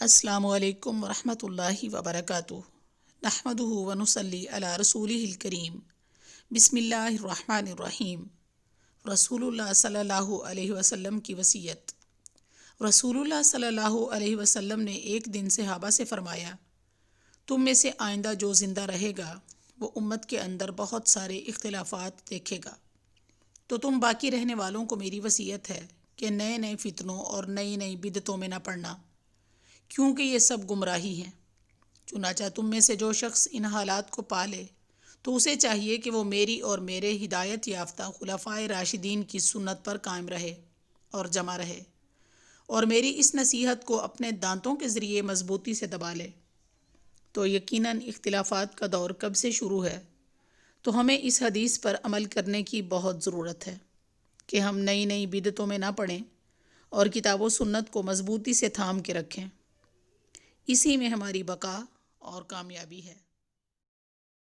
السلام علیکم ورحمۃ اللہ وبرکاتہ۔ نحمدہ ونصلی علی رسولہ الکریم۔ بسم اللہ الرحمن الرحیم۔ رسول اللہ صلی اللہ علیہ وسلم کی وصیت۔ رسول اللہ صلی اللہ علیہ وسلم نے ایک دن صحابہ سے فرمایا، تم میں سے آئندہ جو زندہ رہے گا وہ امت کے اندر بہت سارے اختلافات دیکھے گا، تو تم باقی رہنے والوں کو میری وصیت ہے کہ نئے نئے فتنوں اور نئی نئی بدعتوں میں نہ پڑنا، کیونکہ یہ سب گمراہی ہیں۔ چنانچہ تم میں سے جو شخص ان حالات کو پالے تو اسے چاہیے کہ وہ میری اور میرے ہدایت یافتہ خلفائے راشدین کی سنت پر قائم رہے اور جمع رہے، اور میری اس نصیحت کو اپنے دانتوں کے ذریعے مضبوطی سے دبا لے۔ تو یقیناً اختلافات کا دور کب سے شروع ہے، تو ہمیں اس حدیث پر عمل کرنے کی بہت ضرورت ہے کہ ہم نئی نئی بدعتوں میں نہ پڑیں اور کتاب و سنت کو مضبوطی سے تھام کے رکھیں۔ اسی میں ہماری بقا اور کامیابی ہے۔